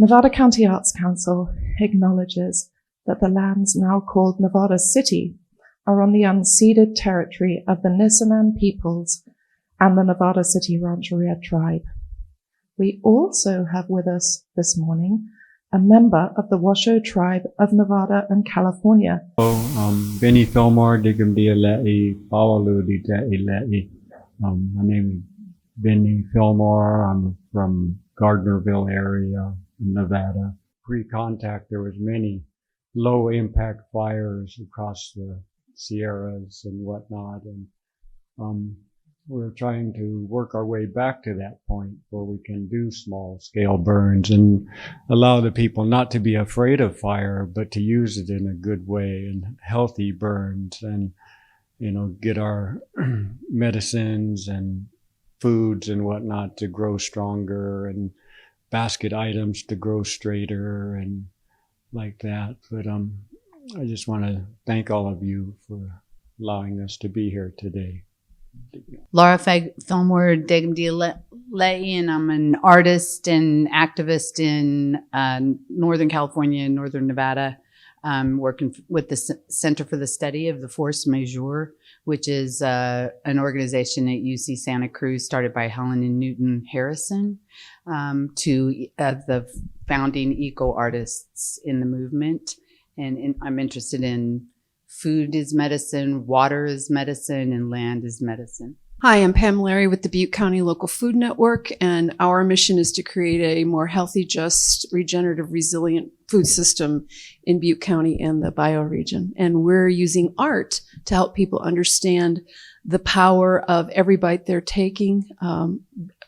Nevada County Arts Council acknowledges that the lands now called Nevada City are on the unceded territory of the Nisinan peoples and the Nevada City Rancheria tribe. We also have with us this morning a member of the Washoe tribe of Nevada and California. Benny Fillmore, Digumdia Lei, Pawalu Lei. My name is Benny Fillmore. I'm from Gardnerville area in Nevada. Pre-contact, there was many low impact fires across the Sierras and whatnot, and we're trying to work our way back to that point where we can do small scale burns and allow the people not to be afraid of fire, but to use it in a good way and healthy burns, and, you know, get our medicines and foods and whatnot to grow stronger, and basket items to grow straighter and like that. But I just want to thank all of you for allowing us to be here today. Laura Fillmore Digumdia Lei, and I'm an artist and activist in Northern California and Northern Nevada, working with the Center for the Study of the Force Majeure, which is an organization at UC Santa Cruz started by Helen and Newton Harrison, to the founding eco-artists in the movement. And I'm interested in food is medicine, water is medicine, and land is medicine. Hi, I'm Pam Larry with the Butte County Local Food Network, and our mission is to create a more healthy, just, regenerative, resilient food system in Butte County and the bioregion. And we're using art to help people understand the power of every bite they're taking,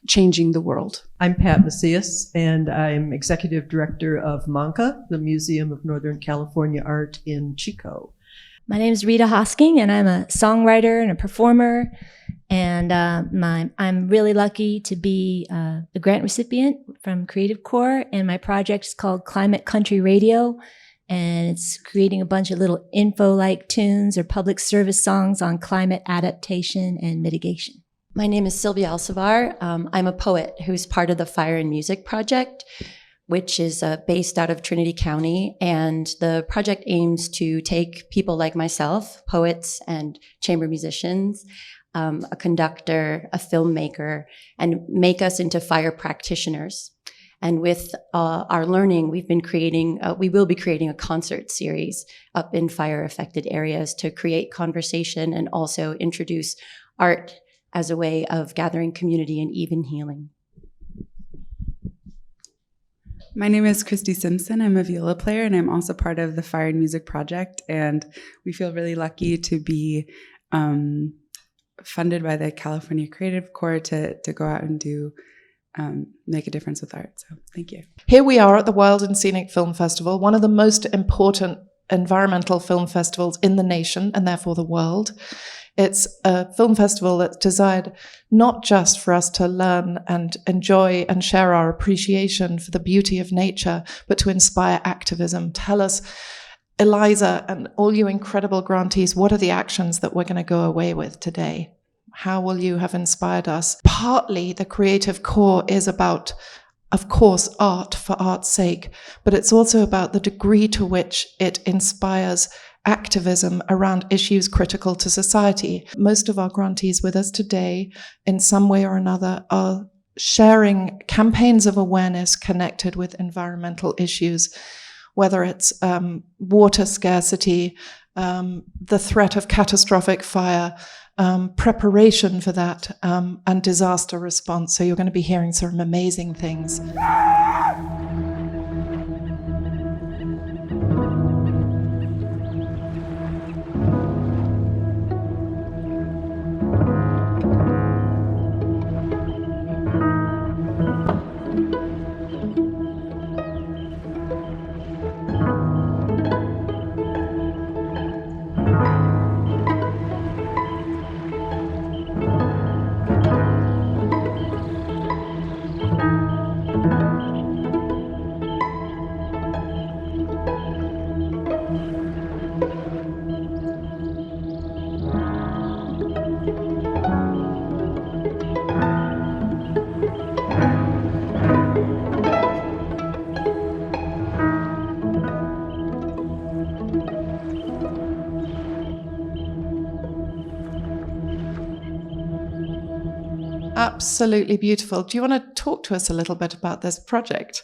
changing the world. I'm Pat Macias, and I'm Executive Director of MANCA, the Museum of Northern California Art in Chico. My name is Rita Hosking, and I'm a songwriter and a performer. And I'm really lucky to be the grant recipient from Creative Corps. And my project is called Climate Country Radio. And it's creating a bunch of little info-like tunes or public service songs on climate adaptation and mitigation. My name is Silva Alcivar. I'm a poet who's part of the Fire and Music Project, which is based out of Trinity County. And the project aims to take people like myself, poets and chamber musicians, a conductor, a filmmaker, and make us into fire practitioners. And with our learning, we will be creating a concert series up in fire-affected areas to create conversation and also introduce art as a way of gathering community and even healing. My name is Christina Simpson. I'm a viola player, and I'm also part of the Fire and Music Project. And we feel really lucky to be funded by the California Creative Corps to go out and make a difference with art. So thank you. Here we are at the Wild Scenic Film Festival, one of the most important environmental film festivals in the nation and therefore the world. It's a film festival that's designed not just for us to learn and enjoy and share our appreciation for the beauty of nature, but to inspire activism. Tell us, Eliza, and all you incredible grantees, what are the actions that we're going to go away with today? How will you have inspired us? Partly the Creative Corps is about, of course, art for art's sake, but it's also about the degree to which it inspires activism around issues critical to society. Most of our grantees with us today, in some way or another, are sharing campaigns of awareness connected with environmental issues, whether it's water scarcity, the threat of catastrophic fire, preparation for that, and disaster response. So you're going to be hearing some amazing things. absolutely beautiful. Do you want to talk to us a little bit about this project?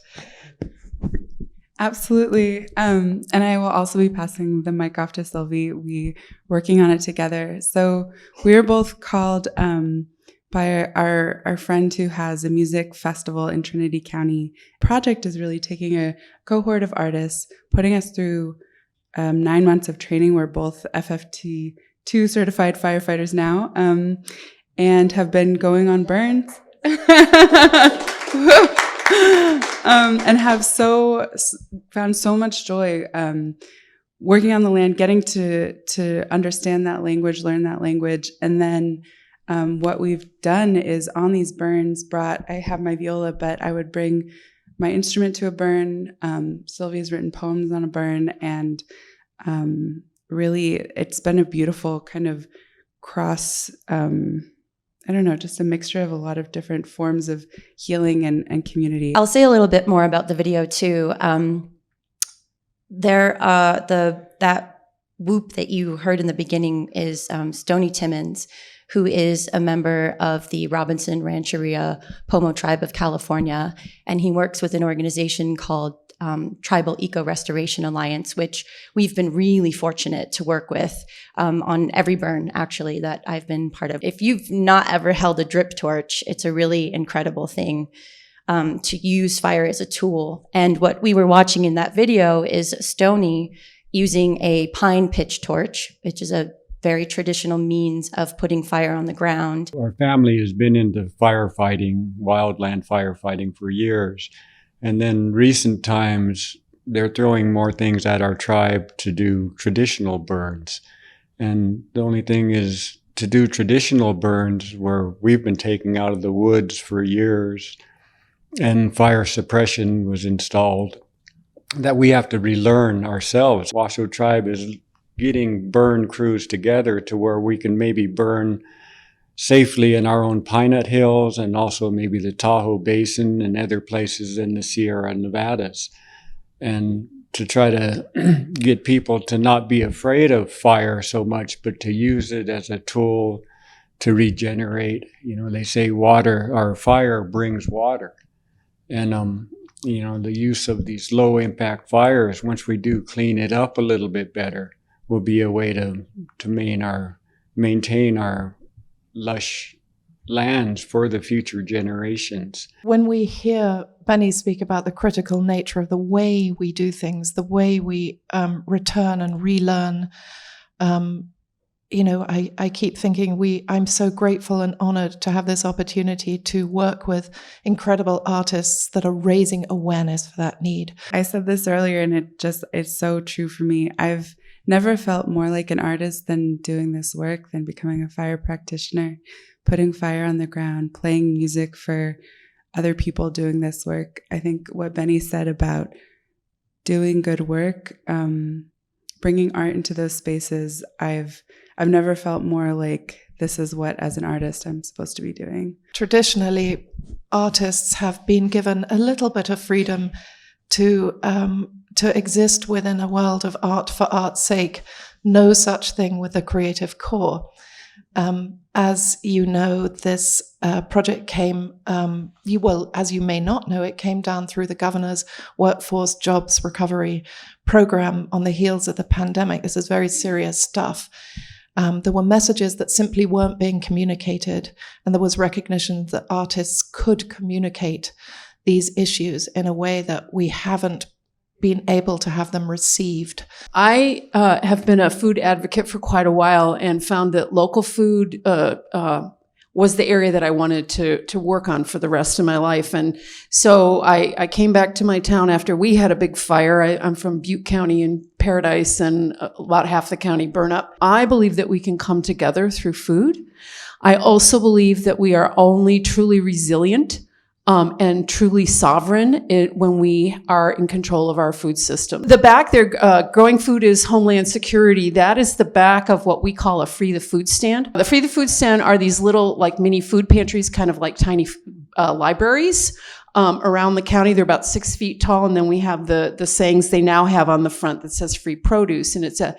Absolutely. And I will also be passing the mic off to Sylvie. We working on it together. So we are both called by our friend who has a music festival in Trinity County. Project is really taking a cohort of artists, putting us through 9 months of training. We're both FFT2 certified firefighters now, and have been going on burns. And have found so much joy working on the land, getting to understand that language, learn that language. And then what we've done is on these burns I have my viola, but I would bring my instrument to a burn. Sylvia's written poems on a burn, and really it's been a beautiful kind of cross, I don't know, just a mixture of a lot of different forms of healing and community. I'll say a little bit more about the video too. That whoop that you heard in the beginning is Stony Timmons, who is a member of the Robinson Rancheria Pomo tribe of California, and he works with an organization called Tribal Eco Restoration Alliance, which we've been really fortunate to work with on every burn, actually, that I've been part of. If you've not ever held a drip torch, it's a really incredible thing to use fire as a tool. And what we were watching in that video is Stony using a pine pitch torch, which is a very traditional means of putting fire on the ground. Our family has been into firefighting, wildland firefighting for years. And then recent times, they're throwing more things at our tribe to do traditional burns. And the only thing is to do traditional burns where we've been taking out of the woods for years and fire suppression was installed, that we have to relearn ourselves. Washoe tribe is getting burn crews together to where we can maybe burn safely in our own Pine Nut Hills and also maybe the Tahoe Basin and other places in the Sierra Nevadas. And to try to get people to not be afraid of fire so much, but to use it as a tool to regenerate. You know, they say water or fire brings water. And, you know, the use of these low impact fires, once we do clean it up a little bit better, will be a way to maintain our lush lands for the future generations. When we hear Benny speak about the critical nature of the way we do things, the way we return and relearn, you know, I keep thinking I'm so grateful and honored to have this opportunity to work with incredible artists that are raising awareness for that need. I said this earlier, and it's so true for me. I've never felt more like an artist than doing this work, than becoming a fire practitioner, putting fire on the ground, playing music for other people doing this work. I think what Benny said about doing good work, bringing art into those spaces, I've never felt more like this is what, as an artist, I'm supposed to be doing. Traditionally, artists have been given a little bit of freedom to exist within a world of art for art's sake. No such thing with the Creative Corps. As you know, this project came, as you may not know, it came down through the governor's workforce jobs recovery program on the heels of the pandemic. This is very serious stuff. There were messages that simply weren't being communicated, and there was recognition that artists could communicate these issues in a way that we haven't been able to have them received. I have been a food advocate for quite a while and found that local food was the area that I wanted to work on for the rest of my life. And so I came back to my town after we had a big fire. I'm from Butte County in Paradise, and about half the county burned up. I believe that we can come together through food. I also believe that we are only truly resilient and truly sovereign when we are in control of our food system. The back there, growing food is Homeland Security. That is the back of what we call a Free the Food stand. The Free the Food stand are these little like mini food pantries, kind of like tiny libraries around the county. They're about 6 feet tall, and then we have the sayings they now have on the front that says free produce, and it's a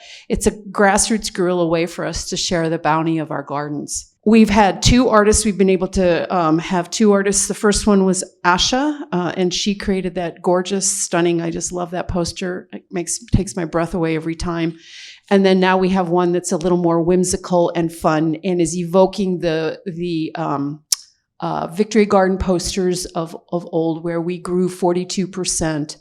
grassroots guerrilla way for us to share the bounty of our gardens. We've had two artists. We've been able to have two artists. The first one was Asha, and she created that gorgeous, stunning, I just love that poster. It takes my breath away every time. And then now we have one that's a little more whimsical and fun and is evoking the Victory Garden posters of old, where we grew 42%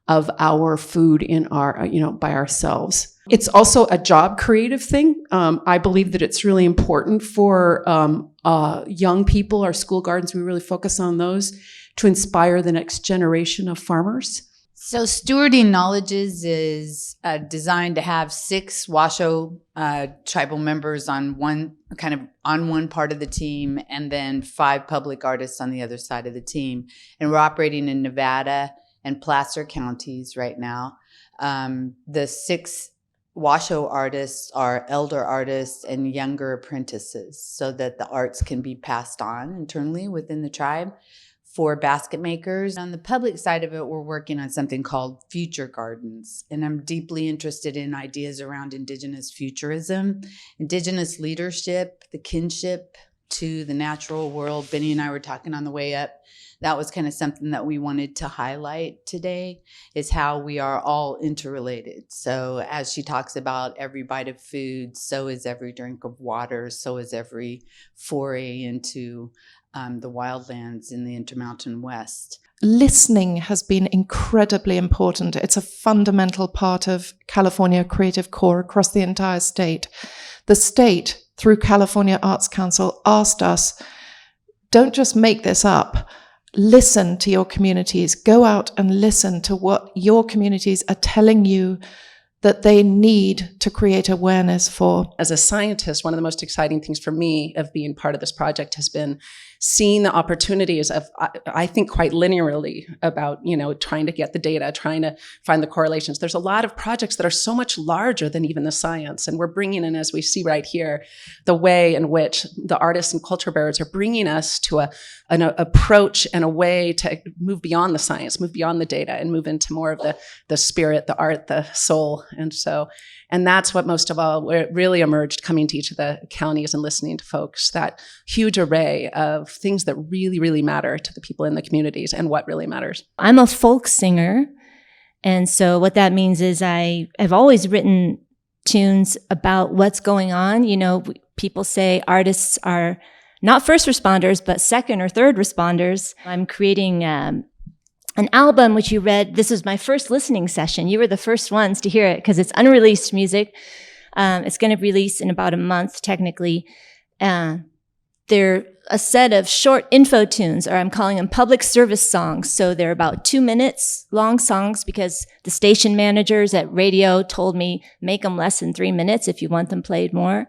of our food in our, by ourselves. It's also a job creative thing. I believe that it's really important for young people, our school gardens, we really focus on those to inspire the next generation of farmers. So Stewarding Knowledges is designed to have 6 Washoe tribal members on one part of the team, and then 5 public artists on the other side of the team. And we're operating in Nevada and Placer counties right now. The 6 Washoe artists are elder artists and younger apprentices, so that the arts can be passed on internally within the tribe. For basket makers. On the public side of it, we're working on something called Future Gardens. And I'm deeply interested in ideas around Indigenous futurism, Indigenous leadership, the kinship to the natural world. Benny and I were talking on the way up. That was kind of something that we wanted to highlight today, is how we are all interrelated. So as she talks about every bite of food, so is every drink of water, so is every foray into the wildlands in the Intermountain West. Listening has been incredibly important. It's a fundamental part of California Creative Corps across the entire state. The state, through California Arts Council, asked us, don't just make this up. Listen to your communities. Go out and listen to what your communities are telling you that they need to create awareness for. As a scientist, one of the most exciting things for me of being part of this project has been seeing the opportunities of, I think quite linearly about, trying to get the data, trying to find the correlations. There's a lot of projects that are so much larger than even the science. And we're bringing in, as we see right here, the way in which the artists and culture bearers are bringing us to an approach and a way to move beyond the science, move beyond the data, and move into more of the spirit, the art, the soul. And that's what most of all really emerged coming to each of the counties and listening to folks, that huge array of things that really, really matter to the people in the communities and what really matters. I'm a folk singer. And so what that means is I've always written tunes about what's going on. People say artists are not first responders, but second or third responders. I'm creating an album, which you read. This was my first listening session. You were the first ones to hear it because it's unreleased music. It's going to release in about a month, technically. They're a set of short info tunes, or I'm calling them public service songs. So they're about 2 minutes long songs because the station managers at radio told me make them less than 3 minutes if you want them played more.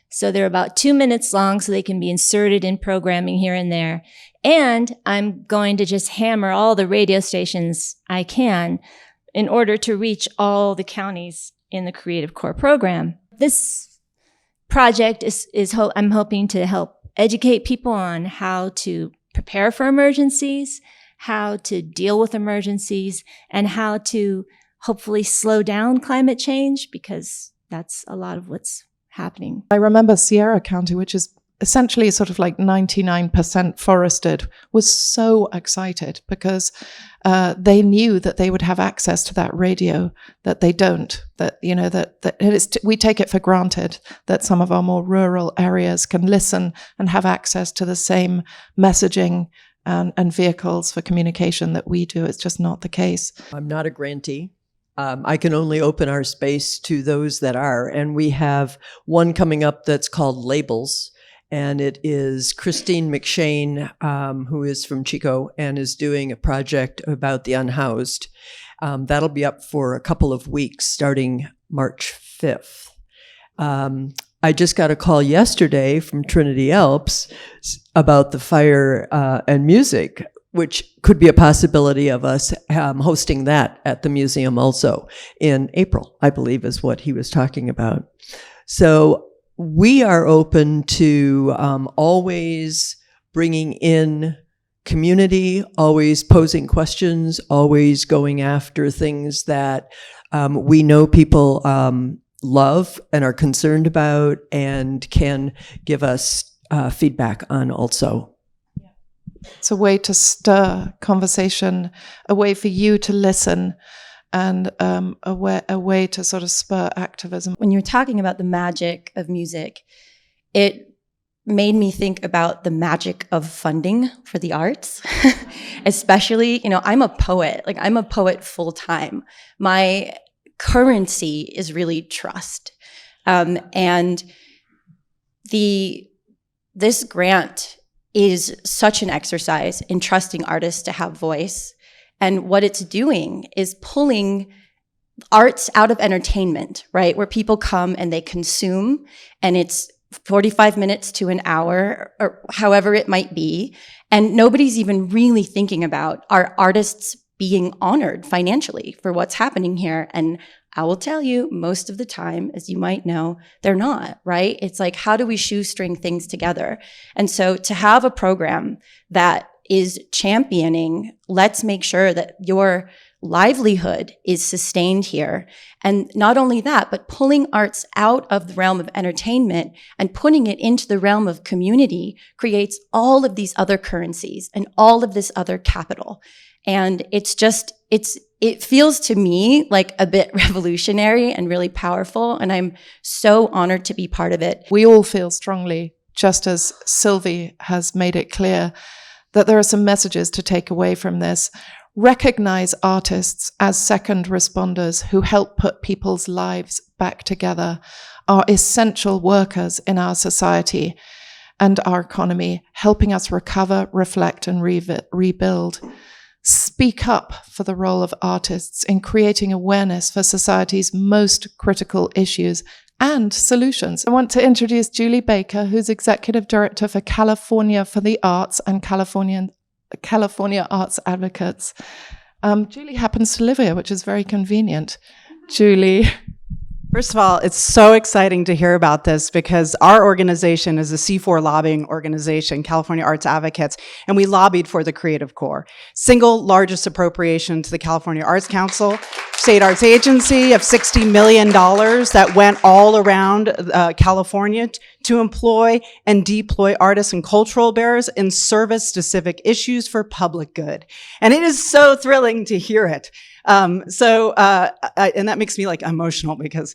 So they're about 2 minutes long, so they can be inserted in programming here and there. And I'm going to just hammer all the radio stations I can in order to reach all the counties in the Creative Corps program. This project I'm hoping to help educate people on how to prepare for emergencies, how to deal with emergencies, and how to hopefully slow down climate change, because that's a lot of what's happening. I remember Sierra County, which is essentially sort of like 99% forested, was so excited because they knew that they would have access to that radio that they don't. We take it for granted that some of our more rural areas can listen and have access to the same messaging and vehicles for communication that we do. It's just not the case. I'm not a grantee. I can only open our space to those that are. And we have one coming up that's called Labels. And it is Christine McShane, who is from Chico and is doing a project about the unhoused. That'll be up for a couple of weeks starting March 5th. I just got a call yesterday from Trinity Alps about the fire and music, which could be a possibility of us hosting that at the museum also in April, I believe is what he was talking about. So we are open to always bringing in community, always posing questions, always going after things that we know people love and are concerned about and can give us feedback on also. It's a way to stir conversation, a way for you to listen, and a way to sort of spur activism. When you're talking about the magic of music, it made me think about the magic of funding for the arts. Especially, I'm a poet. Like, I'm a poet full time. My currency is really trust. And this grant is such an exercise in trusting artists to have voice. And what it's doing is pulling arts out of entertainment, right? Where people come and they consume, and it's 45 minutes to an hour, or however it might be. And nobody's even really thinking about, are artists being honored financially for what's happening here? And I will tell you, most of the time, as you might know, they're not, right? It's like, how do we shoestring things together? And so to have a program that is championing, let's make sure that your livelihood is sustained here. And not only that, but pulling arts out of the realm of entertainment and putting it into the realm of community creates all of these other currencies and all of this other capital. And it feels to me like a bit revolutionary and really powerful. And I'm so honored to be part of it. We all feel strongly, just as Sylvie has made it clear, that there are some messages to take away from this. Recognize artists as second responders who help put people's lives back together, are essential workers in our society and our economy, helping us recover, reflect, and rebuild. Speak up for the role of artists in creating awareness for society's most critical issues and solutions. I want to introduce Julie Baker, who's Executive Director for California for the Arts and California Arts Advocates. Julie happens to live here, which is very convenient. Julie. First of all, it's so exciting to hear about this because our organization is a C4 lobbying organization, California Arts Advocates, and we lobbied for the Creative Corps. Single largest appropriation to the California Arts Council, state arts agency of $60 million that went all around California to employ and deploy artists and cultural bearers in service-specific issues for public good. And it is so thrilling to hear it. And that makes me like emotional because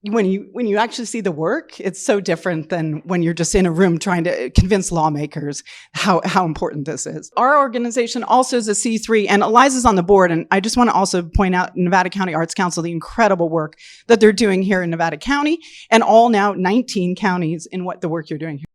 when you actually see the work, it's so different than when you're just in a room trying to convince lawmakers how important this is. Our organization also is a C3, and Eliza's on the board, and I just want to also point out Nevada County Arts Council, the incredible work that they're doing here in Nevada County, and all now 19 counties in what the work you're doing here.